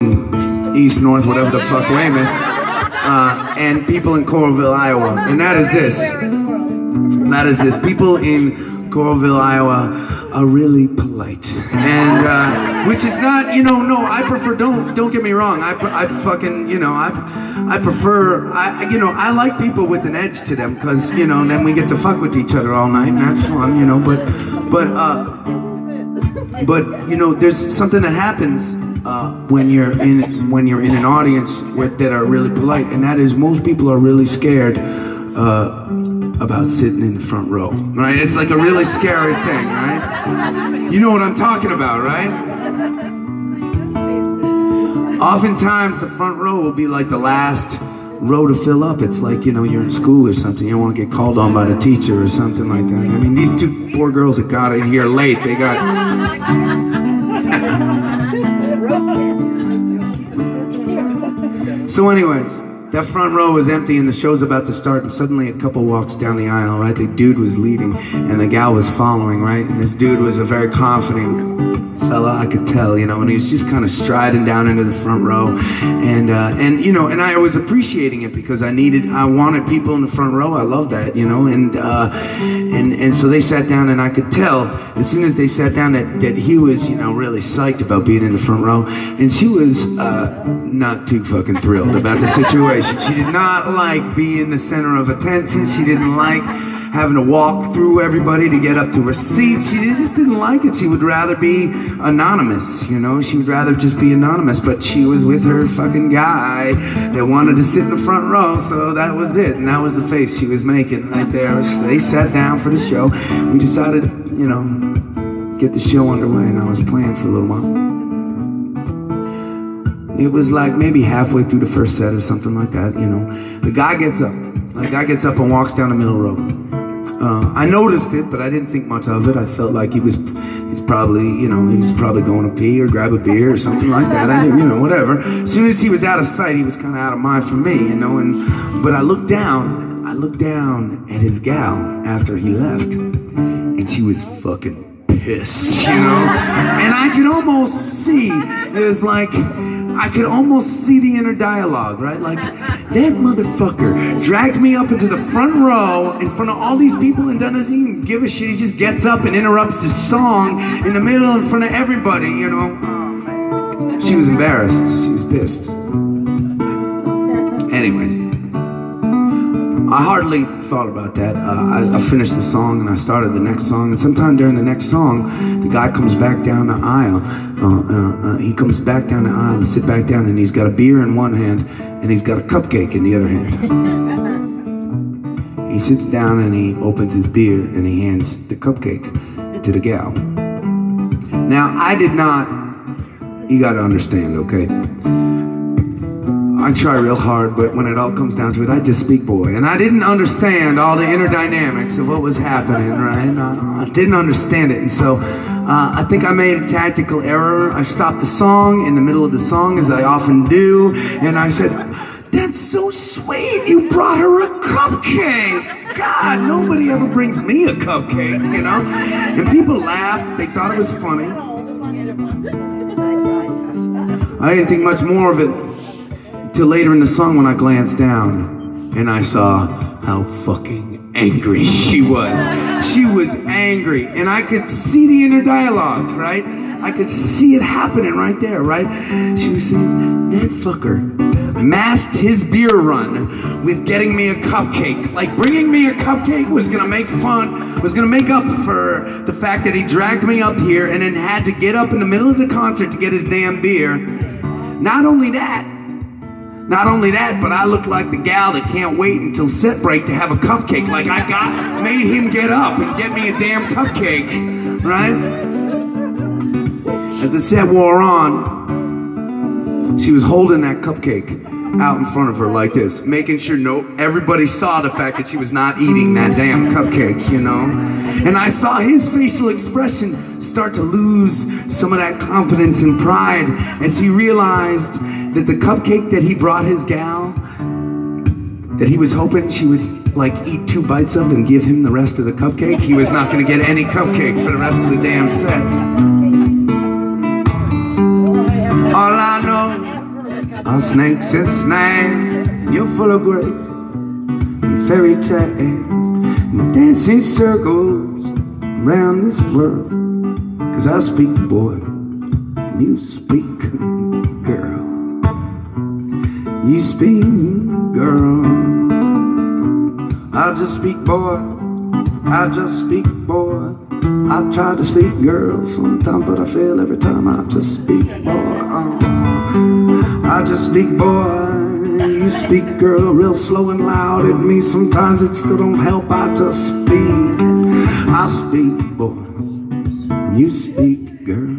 East, North, whatever the fuck, Weymouth, and people in Coralville, Iowa. And that is this. People in Coralville, Iowa are really polite. And, which is not, no, I prefer, don't get me wrong. I fucking, I prefer, I like people with an edge to them because, then we get to fuck with each other all night and that's fun, but there's something that happens when you're in an audience that are really polite, and that is most people are really scared about sitting in the front row, right? It's like a really scary thing, right? You know what I'm talking about, right? Oftentimes the front row will be like the last row to fill up. It's like, you're in school or something. You don't want to get called on by the teacher or something like that. I mean, these two poor girls that got in here late, they got... So anyways, that front row was empty and the show's about to start, and suddenly a couple walks down the aisle, right? The dude was leading and the gal was following, right? And this dude was a very confident fella, I could tell, and he was just kind of striding down into the front row, and I was appreciating it because I wanted people in the front row. I love that, and so they sat down, and I could tell as soon as they sat down that he was, really psyched about being in the front row, and she was not too fucking thrilled about the situation. She did not like being the center of attention. She didn't like having to walk through everybody to get up to her seat. She just didn't like it. She would rather be anonymous, She would rather just be anonymous, but she was with her fucking guy that wanted to sit in the front row, so that was it. And that was the face she was making right there. They sat down for the show. We decided to, get the show underway, and I was playing for a little while. It was like maybe halfway through the first set or something like that, The guy gets up. The guy gets up and walks down the middle row. I noticed it, but I didn't think much of it. I felt like he's probably going to pee or grab a beer or something like that. I didn't, whatever. As soon as he was out of sight, he was kind of out of mind for me, but I looked down at his gal after he left, and she was fucking pissed, And I could almost see, I could almost see the inner dialogue, right? Like, that motherfucker dragged me up into the front row in front of all these people and doesn't even give a shit. He just gets up and interrupts his song in the middle in front of everybody, She was embarrassed. She was pissed. Anyways, I hardly thought about that. I finished the song and I started the next song, and sometime during the next song, the guy comes back down the aisle. He comes back down the aisle to sit back down, and he's got a beer in one hand and he's got a cupcake in the other hand. He sits down and he opens his beer and he hands the cupcake to the gal. Now, you gotta understand, okay? I try real hard, but when it all comes down to it, I just speak boy. And I didn't understand all the inner dynamics of what was happening, right? I didn't understand it. And so I think I made a tactical error. I stopped the song in the middle of the song, as I often do. And I said, "That's so sweet. You brought her a cupcake. God, nobody ever brings me a cupcake, And people laughed. They thought it was funny. I didn't think much more of it till later in the song when I glanced down and I saw how fucking angry she was. She was angry, and I could see the inner dialogue, right? I could see it happening right there, right? She was saying, "That fucker masked his beer run with getting me a cupcake. Like, bringing me a cupcake was gonna make up for the fact that he dragged me up here and then had to get up in the middle of the concert to get his damn beer. Not only that, but I look like the gal that can't wait until set break to have a cupcake. Like, made him get up and get me a damn cupcake, right?" As the set wore on, she was holding that cupcake out in front of her like this, making sure everybody saw the fact that she was not eating that damn cupcake, And I saw his facial expression start to lose some of that confidence and pride as he realized that the cupcake that he brought his gal, that he was hoping she would eat 2 bites of and give him the rest of the cupcake, he was not going to get any cupcake for the rest of the damn set. All I know Our snakes and snags, and you're full of grace and fairy tales and dancing circles around this world. 'Cause I speak boy, you speak girl. You speak girl. I just speak boy, I just speak boy. I try to speak girl sometimes, but I fail every time. I just speak boy. I just speak boy. You speak girl real slow and loud at me. Sometimes it still don't help. I just speak. I speak boy. You speak girl.